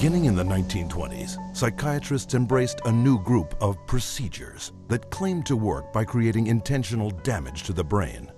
Beginning in the 1920s, psychiatrists embraced a new group of procedures that claimed to work by creating intentional damage to the brain.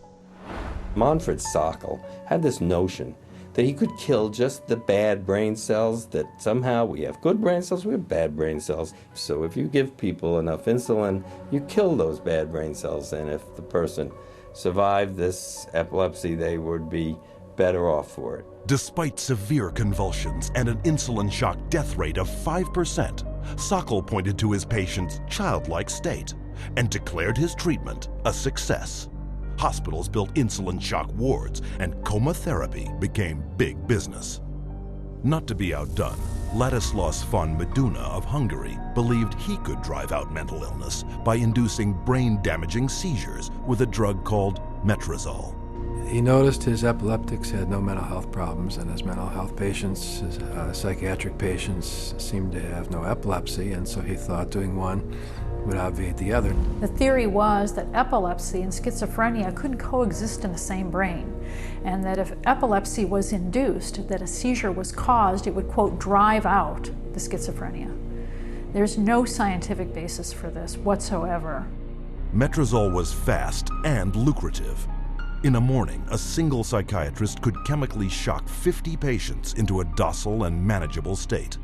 Manfred Sokal had this notion that he could kill just the bad brain cells, that somehow we have good brain cells, we have bad brain cells. So if you give people enough insulin, you kill those bad brain cells, and if the person survived this epilepsy, they would be better off for it. Despite severe convulsions and an insulin shock death rate of 5%, Sokal pointed to his patient's childlike state and declared his treatment a success. Hospitals built insulin shock wards, and coma therapy became big business. Not to be outdone, Ladislaus von Meduna of Hungary believed he could drive out mental illness by inducing brain-damaging seizures with a drug called metrazole. He noticed his epileptics had no mental health problems, and his mental health patients, his psychiatric patients, seemed to have no epilepsy, and so he thought doing one would obviate the other. The theory was that epilepsy and schizophrenia couldn't coexist in the same brain, and that if epilepsy was induced, that a seizure was caused, it would, quote, drive out the schizophrenia. There's no scientific basis for this whatsoever. Metrazole was fast and lucrative. In a morning, a single psychiatrist could chemically shock 50 patients into a docile and manageable state.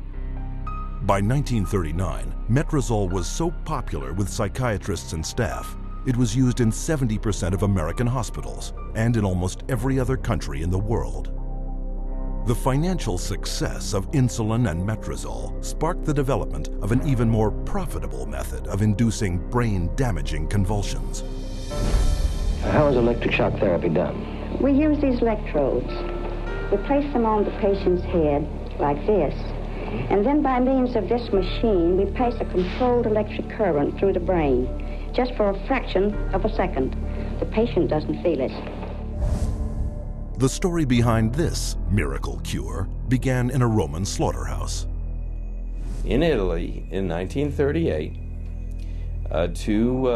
By 1939, metrazole was so popular with psychiatrists and staff, it was used in 70% of American hospitals and in almost every other country in the world. The financial success of insulin and metrazole sparked the development of an even more profitable method of inducing brain-damaging convulsions. How is electric shock therapy done? We use these electrodes. We place them on the patient's head like this, and then by means of this machine, we pass a controlled electric current through the brain, just for a fraction of a second. The patient doesn't feel it. The story behind this miracle cure began in a Roman slaughterhouse. In Italy, in 1938, two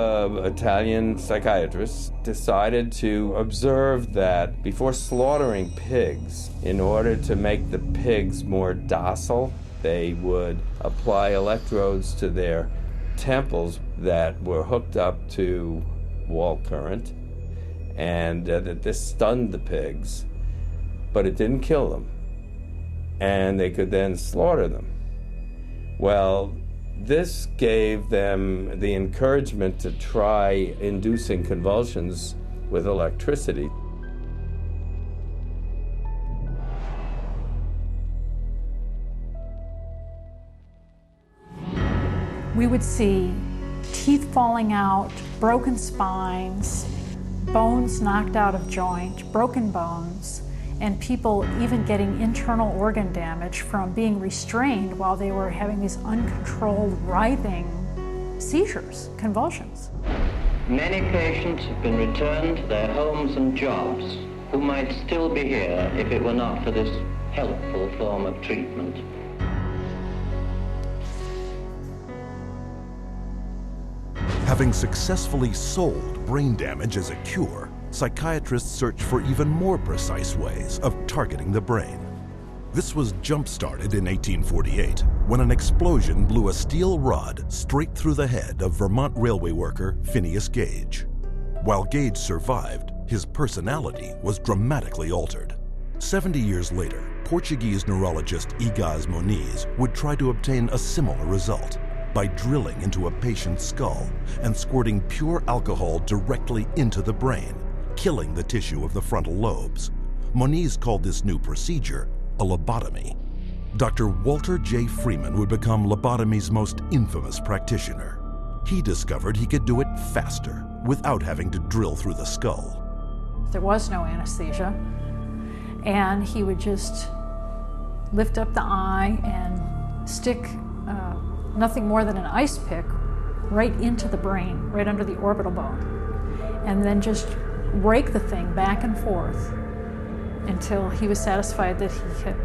Italian psychiatrists decided to observe that before slaughtering pigs, in order to make the pigs more docile, they would apply electrodes to their temples that were hooked up to wall current, and that this stunned the pigs, but it didn't kill them, and they could then slaughter them. Well, this gave them the encouragement to try inducing convulsions with electricity. We would see teeth falling out, broken spines, bones knocked out of joint, broken bones, and people even getting internal organ damage from being restrained while they were having these uncontrolled writhing seizures, convulsions. Many patients have been returned to their homes and jobs who might still be here if it were not for this helpful form of treatment. Having successfully sold brain damage as a cure, psychiatrists searched for even more precise ways of targeting the brain. This was jump-started in 1848 when an explosion blew a steel rod straight through the head of Vermont railway worker Phineas Gage. While Gage survived, his personality was dramatically altered. 70 years later, Portuguese neurologist Egas Moniz would try to obtain a similar result by drilling into a patient's skull and squirting pure alcohol directly into the brain, killing the tissue of the frontal lobes. Moniz called this new procedure a lobotomy. Dr. Walter J. Freeman would become lobotomy's most infamous practitioner. He discovered he could do it faster without having to drill through the skull. There was no anesthesia, and he would just lift up the eye and stick nothing more than an ice pick right into the brain, right under the orbital bone, and then just rake the thing back and forth until he was satisfied that he had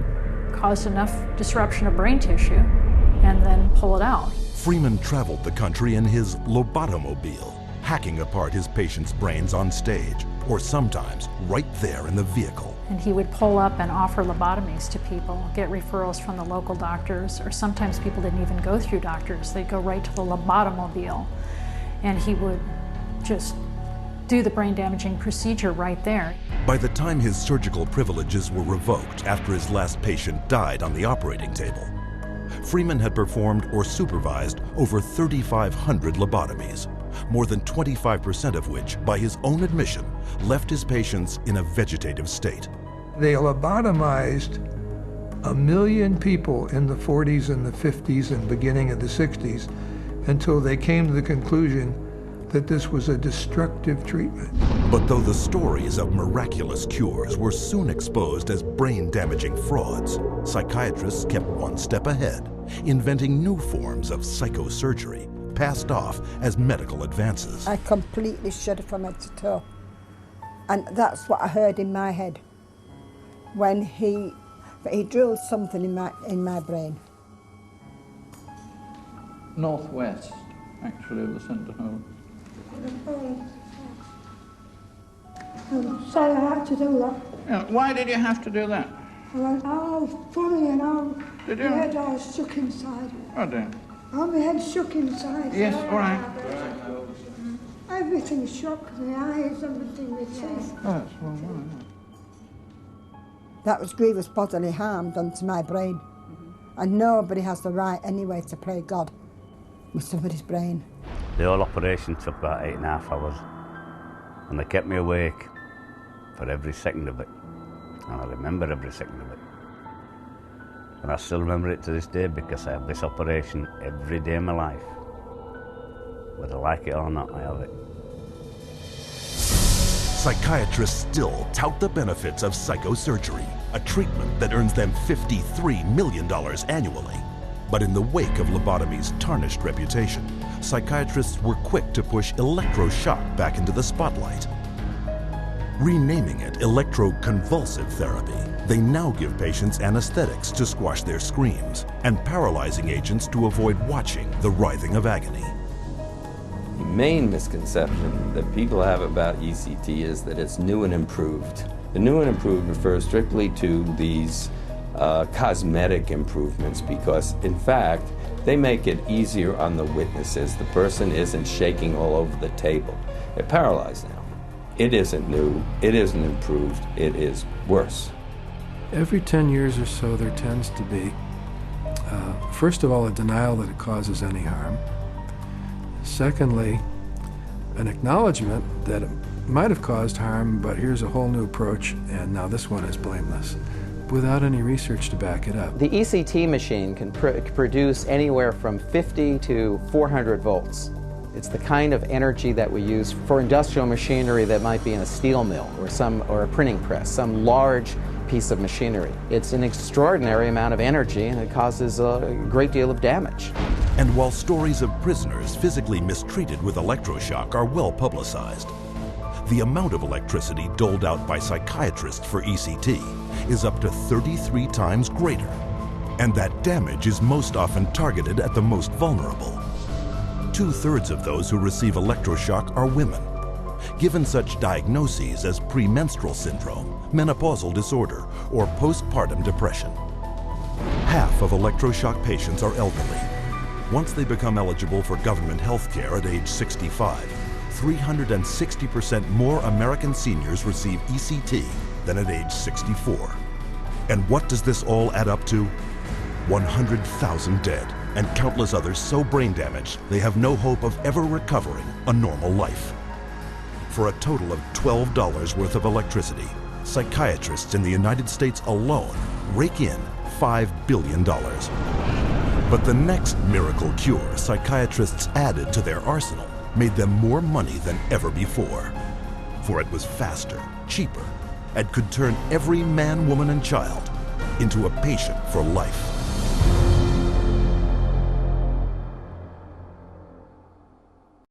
caused enough disruption of brain tissue, and then pull it out. Freeman traveled the country in his lobotomobile, hacking apart his patients' brains on stage, or sometimes right there in the vehicle. And he would pull up and offer lobotomies to people, get referrals from the local doctors, or sometimes people didn't even go through doctors. They'd go right to the lobotomobile, and he would just do the brain-damaging procedure right there. By the time his surgical privileges were revoked after his last patient died on the operating table, Freeman had performed or supervised over 3,500 lobotomies, more than 25% of which, by his own admission, left his patients in a vegetative state. They lobotomized 1 million people in the 40s and the 50s and beginning of the 60s until they came to the conclusion that this was a destructive treatment. But though the stories of miraculous cures were soon exposed as brain-damaging frauds, psychiatrists kept one step ahead, inventing new forms of psychosurgery, passed off as medical advances. I completely shuddered from head to toe. And that's what I heard in my head when he drilled something in my brain. Northwest, actually, was sent to home. I'm sorry I had to do that. Yeah, why did you have to do that? I went all funny and all. Did you? My head all shook inside. Oh dear. All my head shook inside. Yes, all right. Everything shook, my eyes, everything, my teeth. Oh, that's well. That was grievous bodily harm done to my brain. And nobody has the right anyway to play God with somebody's brain. The whole operation took about 8.5 hours, and they kept me awake for every second of it. And I remember every second of it. And I still remember it to this day because I have this operation every day of my life. Whether I like it or not, I have it. Psychiatrists still tout the benefits of psychosurgery, a treatment that earns them $53 million annually. But in the wake of lobotomy's tarnished reputation, psychiatrists were quick to push electroshock back into the spotlight. Renaming it electroconvulsive therapy, they now give patients anesthetics to squash their screams and paralyzing agents to avoid watching the writhing of agony. The main misconception that people have about ECT is that it's new and improved. The new and improved refers strictly to these cosmetic improvements because, in fact, they make it easier on the witnesses. The person isn't shaking all over the table. They're paralyzed now. It isn't new, it isn't improved, it is worse. Every 10 years or so there tends to be, first of all, a denial that it causes any harm. Secondly, an acknowledgement that it might have caused harm, but here's a whole new approach, and now this one is blameless, without any research to back it up. The ECT machine can produce anywhere from 50 to 400 volts. It's the kind of energy that we use for industrial machinery that might be in a steel mill or a printing press, some large piece of machinery. It's an extraordinary amount of energy, and it causes a great deal of damage. And while stories of prisoners physically mistreated with electroshock are well publicized, the amount of electricity doled out by psychiatrists for ECT is up to 33 times greater. And that damage is most often targeted at the most vulnerable. 2/3 of those who receive electroshock are women. Given such diagnoses as premenstrual syndrome, menopausal disorder, or postpartum depression. Half of electroshock patients are elderly. Once they become eligible for government health care at age 65, 360% more American seniors receive ECT than at age 64. And what does this all add up to? 100,000 dead, and countless others so brain damaged they have no hope of ever recovering a normal life. For a total of $12 worth of electricity, psychiatrists in the United States alone rake in $5 billion. But the next miracle cure psychiatrists added to their arsenal made them more money than ever before. For it was faster, cheaper, and could turn every man, woman, and child into a patient for life.